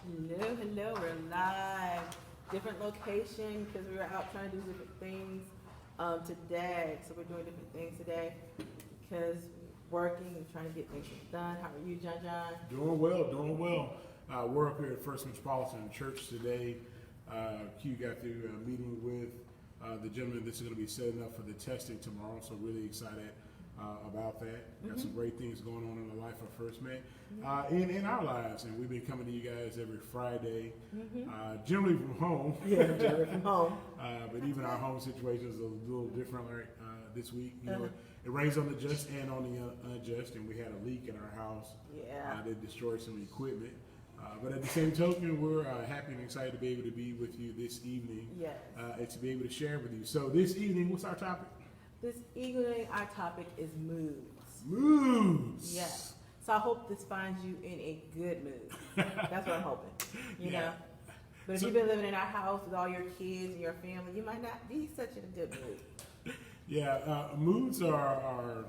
Hello, we're live. Different location because we were out trying to do different things today. So we're doing different things today because working and trying to get things done. How are you, John? Doing well, doing well. We're up here at First Metropolitan Church today. Q got through meeting with the gentleman that's going to be setting up for the testing tomorrow, so really excited about that. Got some great things going on in the life of First Met, in our lives, and we've been coming to you guys every Friday, generally from home. Yeah, generally from home. But even our home situation is a little different this week. You know, it rains on the just and on the unjust, and we had a leak in our house that destroyed some equipment. But at the same token, we're happy and excited to be able to be with you this evening and to be able to share with you. So this evening, what's our topic? This evening, our topic is moods. Moods. Yes. So I hope this finds you in a good mood. That's what I'm hoping. You know. But if you've been living in our house with all your kids and your family, you might not be such in a good mood. Moods are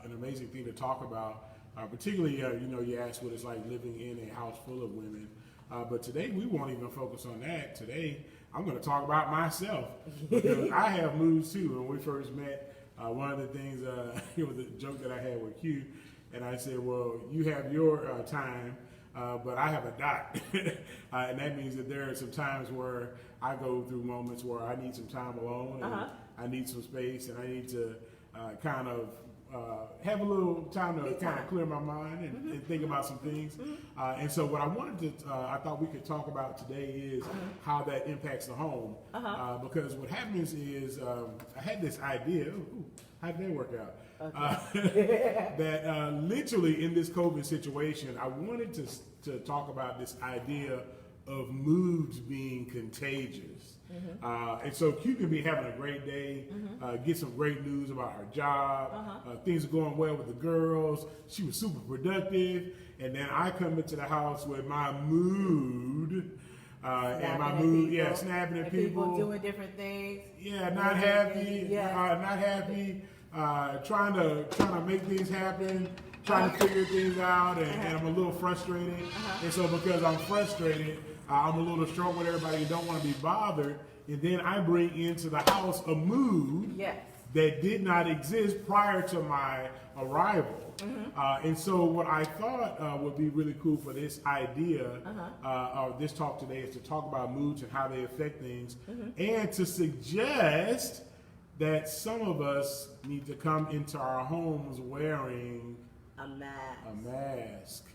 an amazing thing to talk about. Particularly, you asked what it's like living in a house full of women. But today, we won't even focus on that. Today, I'm going to talk about myself. Because I have moods too. When we first met, one of the things, it was a joke that I had with Q. And I said, well, you have your time, but I have a dot. And that means that there are some times where I go through moments where I need some time alone. And I need some space, and I need to kind of have a little time to kind of clear my mind and think about some things. And so what I wanted to, I thought we could talk about today is how that impacts the home. Because what happens is, I had this idea, how did that work out? That literally in this COVID situation, I wanted to talk about this idea of moods being contagious. And so Q can be having a great day, get some great news about her job, things are going well with the girls, she was super productive, and then I come into the house with my mood, and my mood, snapping at people. Doing different things. Not happy, trying to make things happen, trying to figure things out, and I'm a little frustrated. And so because I'm frustrated, I'm a little short with everybody and don't want to be bothered. And then I bring into the house a mood that did not exist prior to my arrival. And so what I thought would be really cool for this idea of this talk today is to talk about moods and how they affect things, and to suggest that some of us need to come into our homes wearing a mask.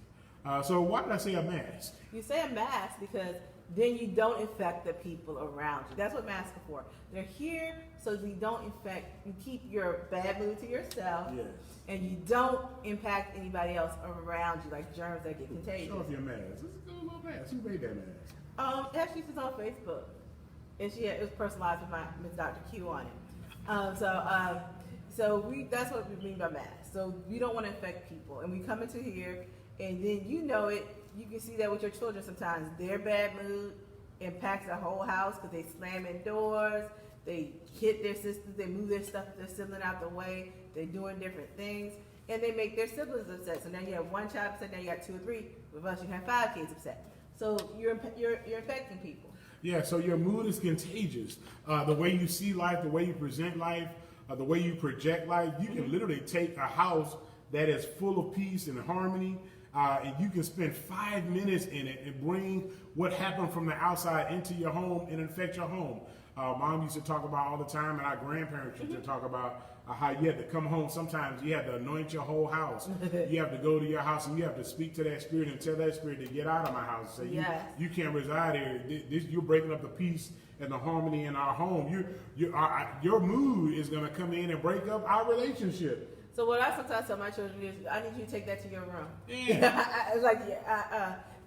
So why did I say a mask? You say a mask because then you don't infect the people around you. That's what masks are for. They're here so you don't infect, you keep your bad mood to yourself, and you don't impact anybody else around you, like germs that get contagious. Show off your mask. This is a good little mask. Who made that mask? Actually, she's on Facebook, and it was personalized with Ms. Dr. Q on it. So that's what we mean by masks. So we don't want to infect people, and we come into here, and then you know it. You can see that with your children sometimes. Their bad mood impacts the whole house because they slam in doors, they hit their sisters, they move their stuff, their sibling out the way, they're doing different things, and they make their siblings upset. So now you have one child upset, now you got 2 or 3. With us, you have 5 kids upset. So you're affecting people. Yeah, so your mood is contagious. The way you see life, the way you present life, the way you project life, you can literally take a house that is full of peace and harmony, and you can spend 5 minutes in it and bring what happened from the outside into your home and infect your home. Mom used to talk about all the time, and our grandparents used to talk about how you had to come home. Sometimes you had to anoint your whole house. You have to go to your house and you have to speak to that spirit and tell that spirit to get out of my house. So you can't reside here. You're breaking up the peace and the harmony in our home. Your mood is going to come in and break up our relationship. So what I sometimes tell my children is, I need you to take that to your room. It's like,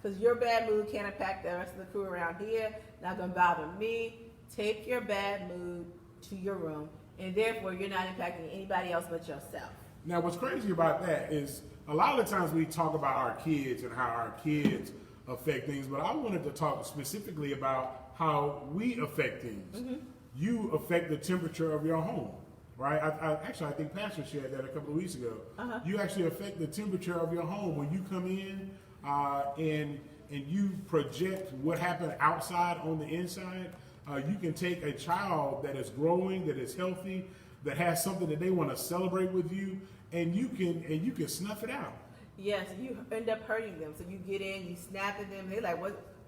because your bad mood can't impact the rest of the crew around here. Not going to bother me. Take your bad mood to your room, and therefore you're not impacting anybody else but yourself. Now, what's crazy about that is a lot of the times we talk about our kids and how our kids affect things, but I wanted to talk specifically about how we affect things. You affect the temperature of your home. Right, I think Pastor shared that a couple of weeks ago. You actually affect the temperature of your home when you come in, and and you project what happened outside on the inside, you can take a child that is growing, that is healthy, that has something that they want to celebrate with you, and you can snuff it out. Yes, you end up hurting them. So you get in, you snap at them. They're like,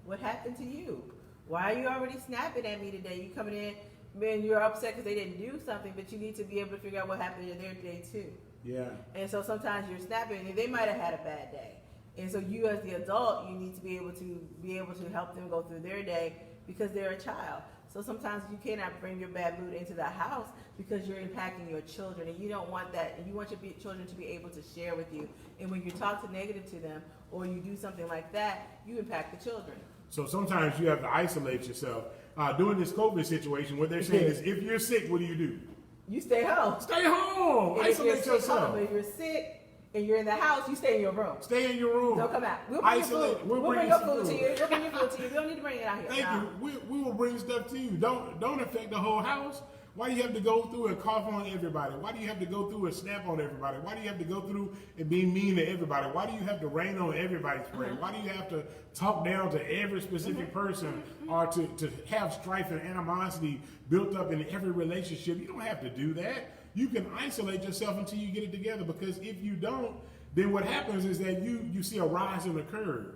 what happened to you? Why are you already snapping at me today? You coming in, man, you're upset because they didn't do something, but you need to be able to figure out what happened in their day too. Yeah. And so sometimes you're snapping, and they might have had a bad day. And so you, as the adult, you need to be able to help them go through their day because they're a child. So sometimes you cannot bring your bad mood into the house because you're impacting your children, and you don't want that. And you want your children to be able to share with you. And when you talk negative to them, or you do something like that, you impact the children. So sometimes you have to isolate yourself. During this COVID situation, what they're saying is, if you're sick, what do? You stay home. Stay home. And Isolate if you're sick, yourself. but if you're sick and you're in the house, you stay in your room. Stay in your room. Don't come out. We'll bring Isolate. your food. We'll We'll bring bring your some food to food. you. We'll bring your food to you. We don't need to bring it out here. Thank No. you. We will bring stuff to you. Don't affect the whole house. Why do you have to go through and cough on everybody? Why do you have to go through and snap on everybody? Why do you have to go through and be mean to everybody? Why do you have to rain on everybody's parade? Why do you have to talk down to every specific person, or to have strife and animosity built up in every relationship? You don't have to do that. You can isolate yourself until you get it together, because if you don't, then what happens is that you see a rise in the curve,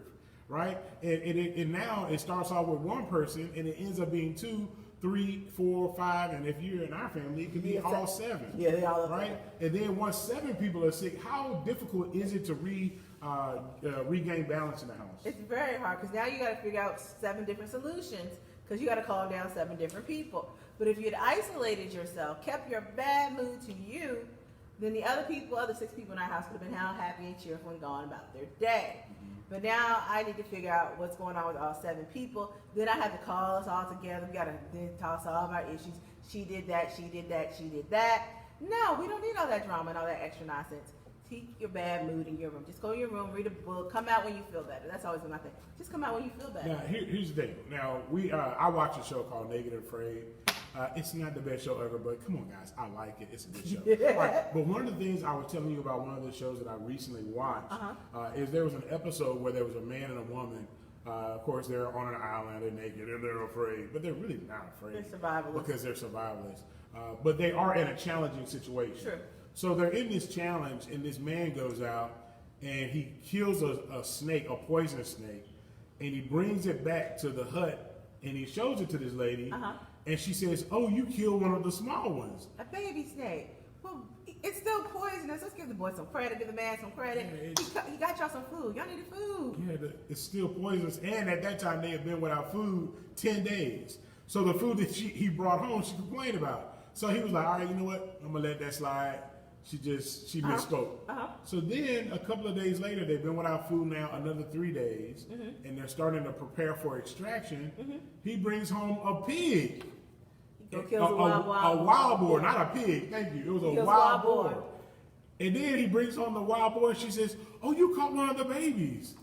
right? And now it starts off with one person, and it ends up being 2, 3, 4, 5, and if you're in our family, it could be all 7. Yeah, they all right. And then once 7 people are sick, how difficult is it to regain balance in the house? It's very hard because now you got to figure out 7 different solutions because you got to calm down 7 different people. But if you had isolated yourself, kept your bad mood to you, then the other 6 people in our house would have been how happy and cheerful and gone about their day. But now I need to figure out what's going on with all 7 people. Then I have to call us all together. We got to then toss all of our issues. She did that, she did that, she did that. No, we don't need all that drama and all that extra nonsense. Keep your bad mood in your room. Just go in your room, read a book, come out when you feel better. That's always been my thing. Just come out when you feel better. Now, here's the thing. Now, I watch a show called Naked and Afraid. It's not the best show ever, but come on, guys. I like it. It's a good show. Yeah. Right. But one of the things I was telling you about one of the shows that I recently watched is there was an episode where there was a man and a woman. Of course, they're on an island, they're naked, and they're afraid. But they're really not afraid. They're survivalists. Because they're survivalists. But they are in a challenging situation. Sure. So they're in this challenge, and this man goes out, and he kills a snake, a poisonous snake, and he brings it back to the hut, and he shows it to this lady. And she says, "Oh, you killed one of the small ones." A baby snake. Well, it's still poisonous. Let's give the boy some credit, give the man some credit. Yeah, He got y'all some food. Y'all needed food. Yeah, it's still poisonous. And at that time, they had been without food 10 days. So the food that he brought home, she complained about. So he was like, "All right, you know what? I'm going to let that slide." She misspoke. So then a couple of days later, they've been without food now another 3 days, and they're starting to prepare for extraction. He brings home a pig. He kills a wild boar, not a pig. Thank you. It was a wild boar. And then he brings home the wild boar, and she says, "Oh, you caught one of the babies."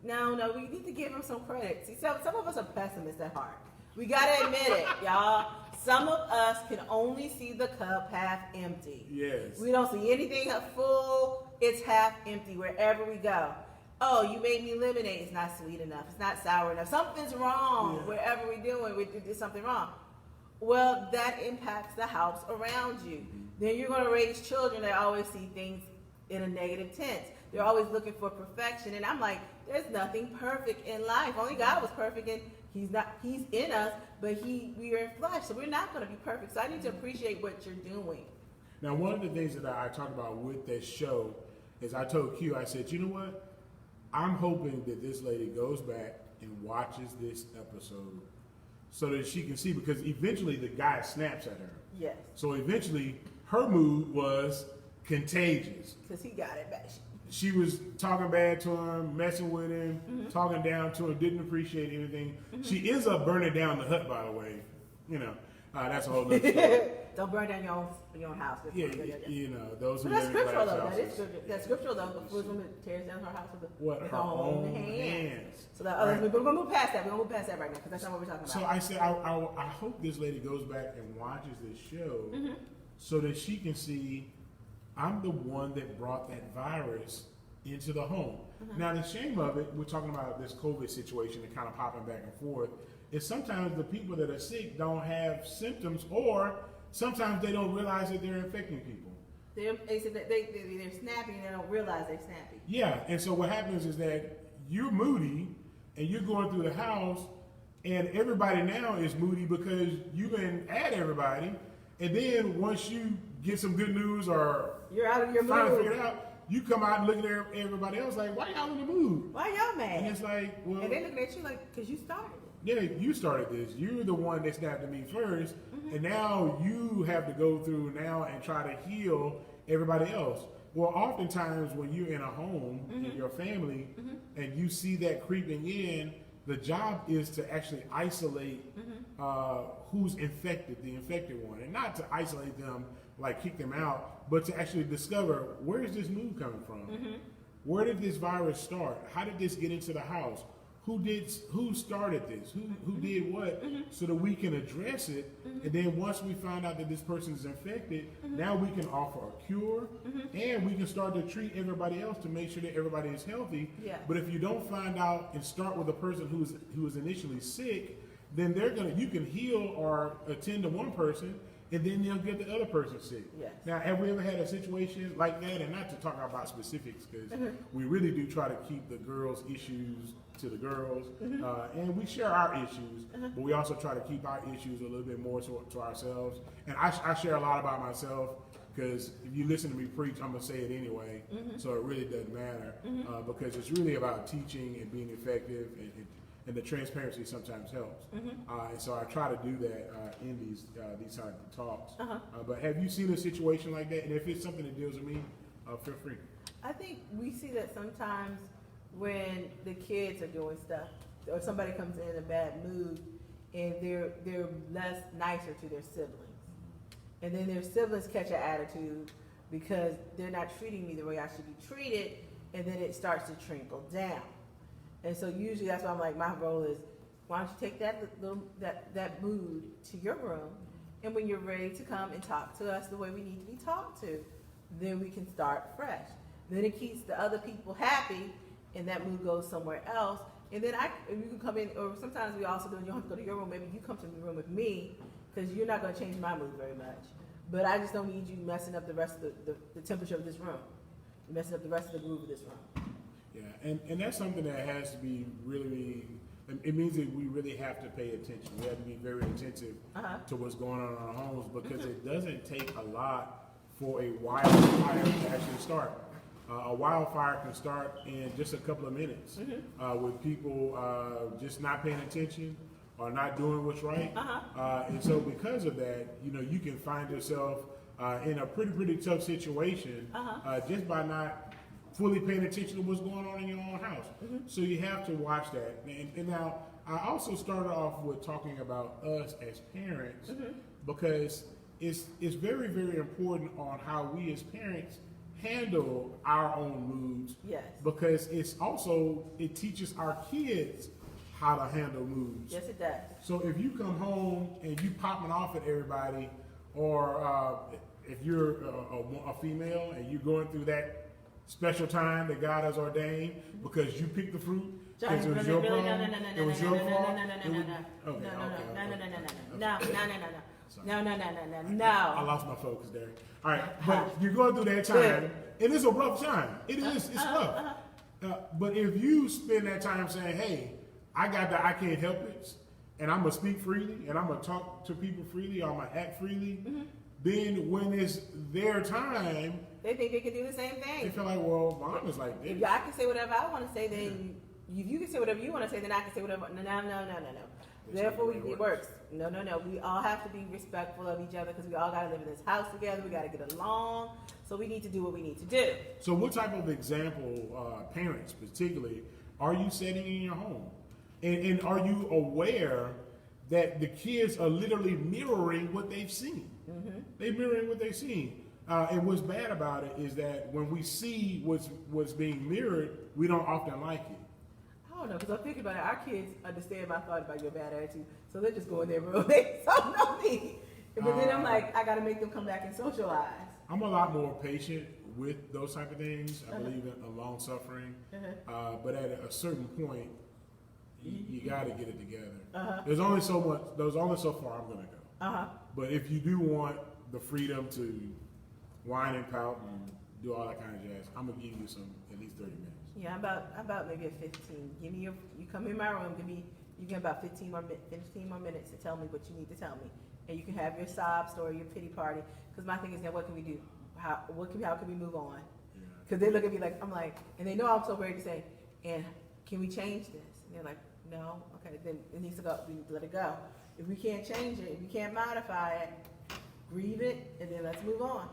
No, we need to give him some credit. See, some of us are pessimists at heart. We gotta admit it, y'all. Some of us can only see the cup half empty. Yes. We don't see anything full. It's half empty wherever we go. Oh, you made me lemonade. It's not sweet enough. It's not sour enough. Something's wrong. Wherever we're doing, we did something wrong. Well, that impacts the house around you. Then you're going to raise children that always see things in a negative tense. They're always looking for perfection. And I'm like, there's nothing perfect in life. Only God was perfect, and He's in us, but we are in flesh, so we're not going to be perfect. So I need to appreciate what you're doing. Now, one of the things that I talk about with this show is I told Q, I said, you know what? I'm hoping that this lady goes back and watches this episode so that she can see, because eventually the guy snaps at her. Yes. So eventually her mood was contagious. Because he got it back. She was talking bad to him, messing with him, talking down to him, didn't appreciate anything. She ends up burning down the hut, by the way. You know, that's a whole other story. Don't burn down your own house. Yeah, you know, those who But that's live in scriptural, glass though. That is houses. scriptural. That's scriptural, though. The foolish woman tears down her house with Her own hands. So that Right. we're going to move past that. We're going to move past that right now because that's not what we're talking about. So I said, I hope this lady goes back and watches this show so that she can see I'm the one that brought that virus into the home. Now, the shame of it, we're talking about this COVID situation and kind of popping back and forth, is sometimes the people that are sick don't have symptoms, or sometimes they don't realize that they're infecting people. They're snappy and they don't realize they're snappy. Yeah, and so what happens is that you're moody and you're going through the house, and everybody now is moody because you've been at everybody, and then once you get some good news or You're out of your finally mood. figure it out, you come out and look at everybody else like, why y'all in the mood? Why y'all mad? And it's like, well, And they looking at you like, because you started it. yeah, you started this. You're the one that snapped at me first, and now you have to go through now and try to heal everybody else. Well, oftentimes when you're in a home in your family and you see that creeping in, the job is to actually isolate who's infected, the infected one, and not to isolate them, like kick them out, but to actually discover, where is this mood coming from? Where did this virus start? How did this get into the house? Who started this? Who did what? So that we can address it, and then once we find out that this person is infected, now we can offer a cure, and we can start to treat everybody else to make sure that everybody is healthy. Yes. But if you don't find out and start with a person who was initially sick, then you can heal or attend to one person, and then they'll get the other person sick. Yes. Now, have we ever had a situation like that? And not to talk about specifics, because we really do try to keep the girls' issues to the girls, and we share our issues, but we also try to keep our issues a little bit more to ourselves. And I share a lot about myself, because if you listen to me preach, I'm gonna say it anyway, so it really doesn't matter, because it's really about teaching and being effective, and the transparency sometimes helps. And so I try to do that in these type of talks. But have you seen a situation like that? And if it's something that deals with me, feel free. I think we see that sometimes when the kids are doing stuff, or somebody comes in a bad mood, and they're less nicer to their siblings, and then their siblings catch an attitude because they're not treating me the way I should be treated, and then it starts to trickle down. And so usually that's why I'm like, my role is, why don't you take that mood to your room, and when you're ready to come and talk to us the way we need to be talked to, then we can start fresh. Then it keeps the other people happy, and that mood goes somewhere else. And then you can come in, or sometimes we also do, you don't have to go to your room, maybe you come to the room with me, because you're not going to change my mood very much. But I just don't need you messing up the rest of the temperature of this room, messing up the rest of the groove of this room. Yeah, and that's something that has to be really, it means that we really have to pay attention. We have to be very attentive to what's going on in our homes, because it doesn't take a lot for a wildfire to actually start. A wildfire can start in just a couple of minutes with people just not paying attention or not doing what's right. And so because of that, you can find yourself in a pretty tough situation just by not fully paying attention to what's going on in your own house. So you have to watch that. And now, I also started off with talking about us as parents, because it's very, very important on how we as parents handle our own moods. Yes. Because it teaches our kids how to handle moods. Yes, it does. So if you come home and you popping off at everybody, or if you're a female and you're going through that special time that God has ordained because you picked the fruit, because it was your problem, it was your fault. No. I lost my focus there. All right, but you're going through that time, and it's a rough time. It is. It's rough. But if you spend that time saying, "Hey, I got that. I can't help it, and I'm gonna speak freely, and I'm gonna talk to people freely, or I'm gonna act freely," then when it's their time, they think they can do the same thing. they feel like, "Well, mom is like this." If I can say whatever I want to say, then if you can say whatever you want to say, then I can say whatever. No. Therefore, it works. No. We all have to be respectful of each other, because we all got to live in this house together. We got to get along. So we need to do what we need to do. So what type of example, parents particularly, are you setting in your home? And are you aware that the kids are literally mirroring what they've seen? They're mirroring what they've seen. And what's bad about it is that when we see what's being mirrored, we don't often like it. I don't know, because I'm thinking about it. Our kids understand my thought about your bad attitude, so they just go in their room. They don't know me. But then I'm like, I got to make them come back and socialize. I'm a lot more patient with those type of things. I believe in long suffering. But at a certain point, you got to get it together. There's only so much. There's only so far I'm going to go. But if you do want the freedom to whine and pout and do all that kind of jazz, I'm gonna give you at least 30 minutes. Yeah, about maybe a 15. Give me you come in my room. You get about 15 more minutes to tell me what you need to tell me, and you can have your sob story, your pity party. Because my thing is, now what can we do? How can we move on? Because they look at me like I'm like, and they know I'm so ready to say, and can we change this? And they're like, no, okay, then it needs to go. We need to let it go. If we can't change it, if we can't modify it, grieve it, and then let's move on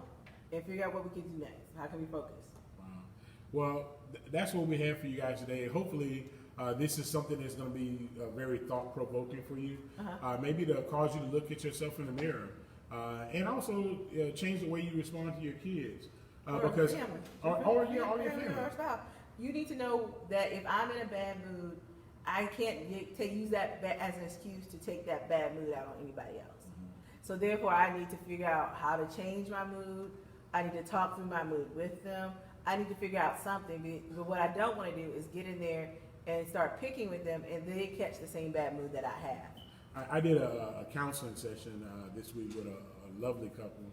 and figure out what we can do next. How can we focus? Wow. Well, that's what we have for you guys today. Hopefully, this is something that's going to be very thought-provoking for you. Maybe to cause you to look at yourself in the mirror, and also change the way you respond to your kids. Because or your family. You need to know that if I'm in a bad mood, I can't use that as an excuse to take that bad mood out on anybody else. So therefore, I need to figure out how to change my mood. I need to talk through my mood with them. I need to figure out something. But what I don't want to do is get in there and start picking with them, and they catch the same bad mood that I have. I did a counseling session this week with a lovely couple,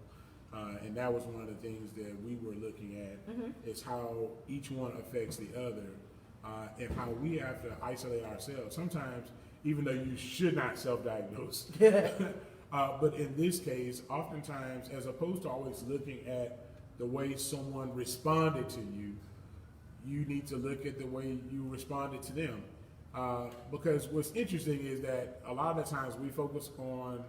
and that was one of the things that we were looking at is how each one affects the other, and how we have to isolate ourselves. Sometimes, even though you should not self-diagnose, but in this case, oftentimes, as opposed to always looking at the way someone responded to you, you need to look at the way you responded to them. Because what's interesting is that a lot of the times we focus on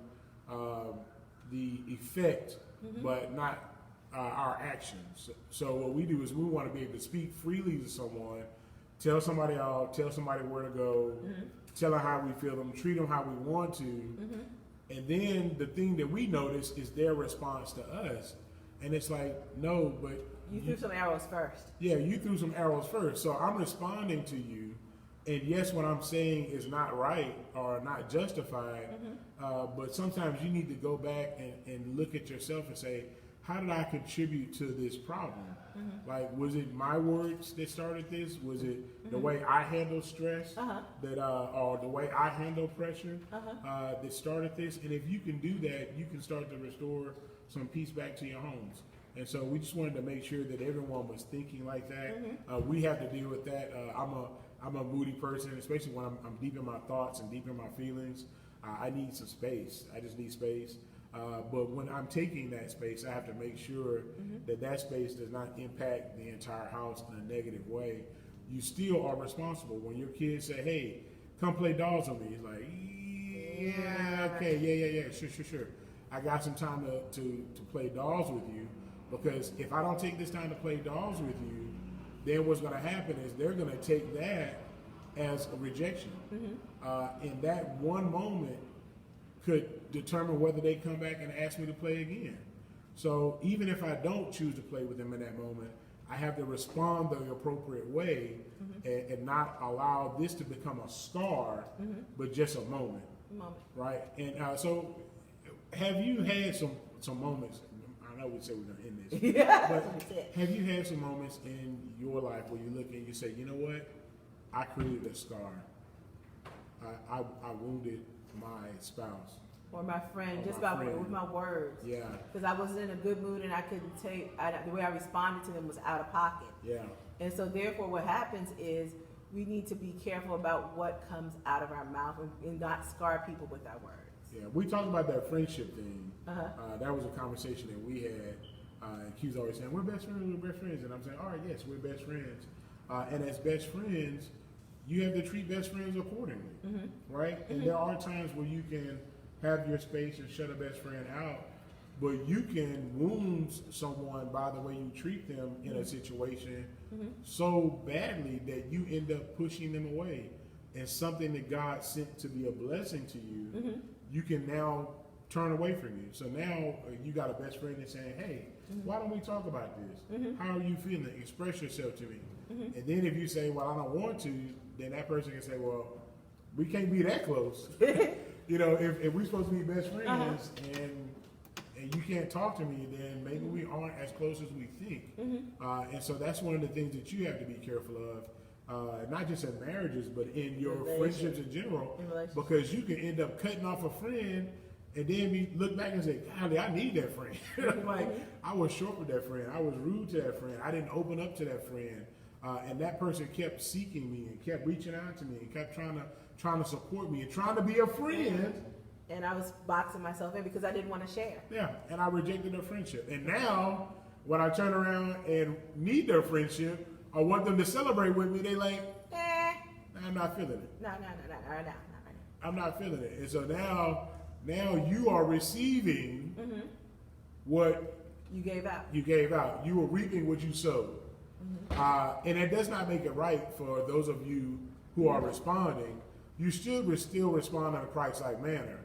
the effect, but not our actions. So what we do is we want to be able to speak freely to someone, tell somebody out, tell somebody where to go, tell them how we feel them, treat them how we want to. And then the thing that we notice is their response to us. And it's like, no, but you threw some arrows first. Yeah, you threw some arrows first. So I'm responding to you. And yes, what I'm saying is not right or not justified. But sometimes you need to go back and look at yourself and say, how did I contribute to this problem? Like, was it my words that started this? Was it the way I handle stress that, or the way I handle pressure that started this? And if you can do that, you can start to restore some peace back to your homes. And so we just wanted to make sure that everyone was thinking like that. We have to deal with that. I'm a moody person, especially when I'm deep in my thoughts and deep in my feelings. I need some space. I just need space. But when I'm taking that space, I have to make sure that space does not impact the entire house in a negative way. You still are responsible. When your kids say, hey, come play dolls with me, it's like, yeah, okay, yeah, sure. I got some time to play dolls with you, because if I don't take this time to play dolls with you, then what's going to happen is they're going to take that as a rejection. And that one moment could determine whether they come back and ask me to play again. So even if I don't choose to play with them in that moment, I have to respond the appropriate way and not allow this to become a scar, but just a moment. Right? And so have you had some moments, I know we said we're going to end this, but have you had some moments in your life where you look and you say, you know what, I created a scar. I wounded my spouse. Or my friend, Or just my about friend. with my words. Yeah, Because I wasn't in a good mood and I couldn't the way I responded to them was out of pocket. yeah. And so therefore what happens is we need to be careful about what comes out of our mouth and not scar people with our words. Yeah, we talked about that friendship thing. That was a conversation that we had. And Q's always saying, we're best friends. And I'm saying, all right, yes, we're best friends. And as best friends, you have to treat best friends accordingly, right? And there are times where you can have your space and shut a best friend out, but you can wound someone by the way you treat them in a situation so badly that you end up pushing them away. And something that God sent to be a blessing to you, you can now turn away from you. So now you got a best friend that's saying, hey, why don't we talk about this? How are you feeling? Express yourself to me. And then if you say, well, I don't want to, then that person can say, well, we can't be that close. You know, if we're supposed to be best friends and and you can't talk to me, then maybe we aren't as close as we think. And so that's one of the things that you have to be careful of, not just in marriages, but in your friendships in general, because you can end up cutting off a friend and then look back and say, golly, I need that friend. Like, I was short with that friend. I was rude to that friend. I didn't open up to that friend. And that person kept seeking me and kept reaching out to me and kept trying to support me and trying to be a friend. And I was boxing myself in because I didn't want to share. Yeah, and I rejected their friendship. And now, when I turn around and need their friendship or want them to celebrate with me, they like, I'm not feeling it. No, not right now. I'm not feeling it. And so now you are receiving what You gave out. you gave out. You are reaping what you sowed. And it does not make it right for those of you who are responding. You should still respond in a Christ-like manner.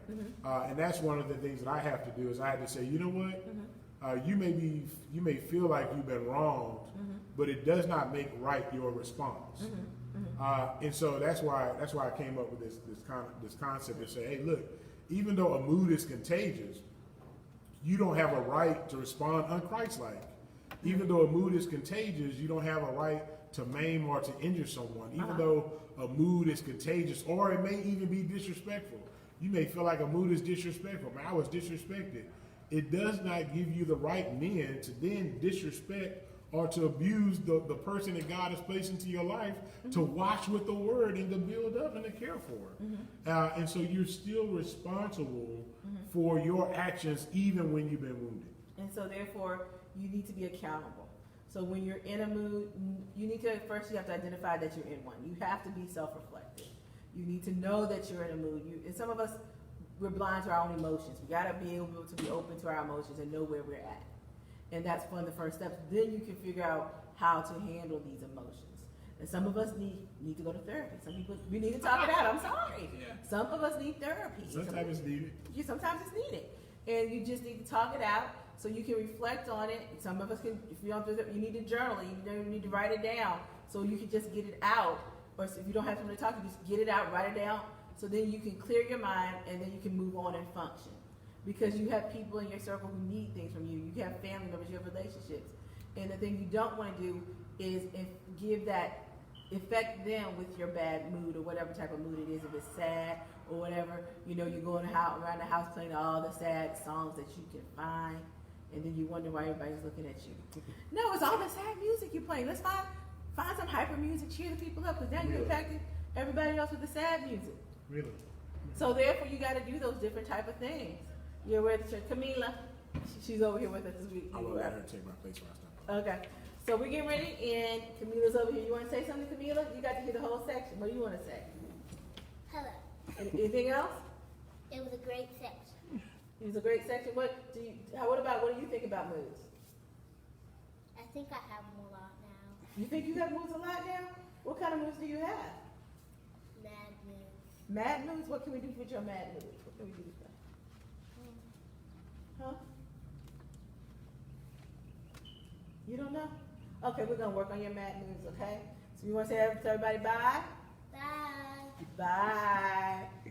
And that's one of the things that I have to do is I have to say, you know what? You may feel like you've been wronged, but it does not make right your response. And so that's why I came up with this concept to say, hey, look, even though a mood is contagious, you don't have a right to respond unchristlike. Even though a mood is contagious, you don't have a right to maim or to injure someone. Even though a mood is contagious, or it may even be disrespectful. You may feel like a mood is disrespectful. Man, I was disrespected. It does not give you the right then to then disrespect or to abuse the person that God has placed into your life to watch with the word and to build up and to care for. And so you're still responsible for your actions even when you've been wounded. And so therefore, you need to be accountable. So when you're in a mood, you have to identify that you're in one. You have to be self-reflective. You need to know that you're in a mood. And some of us, we're blind to our own emotions. We gotta be able to be open to our emotions and know where we're at. And that's one of the first steps. Then you can figure out how to handle these emotions. And some of us need to go to therapy. Some people, we need to talk it out. I'm sorry. Yeah. Some of us need therapy. Sometimes it's needed. Sometimes it's needed. And you just need to talk it out so you can reflect on it. Some of us can, if you don't do that, you need to journal it. You need to write it down so you can just get it out. Or if you don't have someone to talk to, just get it out, write it down. So then you can clear your mind and then you can move on and function. Because you have people in your circle who need things from you. You have family members, you have relationships. And the thing you don't want to do is affect them with your bad mood or whatever type of mood it is. If it's sad or whatever, you're going around the house playing all the sad songs that you can find. And then you wonder why everybody's looking at you. No, it's all the sad music you're playing. Let's find some hyper music, cheer the people up, because now you're impacting everybody else with the sad music. Really? So therefore, you got to do those different type of things. You're with Camila. She's over here with us this week. I will let her take my place while I stop. Okay. So we're getting ready, and Camila's over here. You want to say something, Camila? You got to hear the whole section. What do you want to say? Hello. Anything else? It was a great section. It was a great section. What do you think about moods? I think I have them a lot now. You think you have moods a lot now? What kind of moods do you have? Mad moods. Mad moods? What can we do with your mad moods? What can we do with that? Huh? You don't know? Okay, we're gonna work on your mad moods, okay? So you wanna say to everybody bye? Bye. Bye.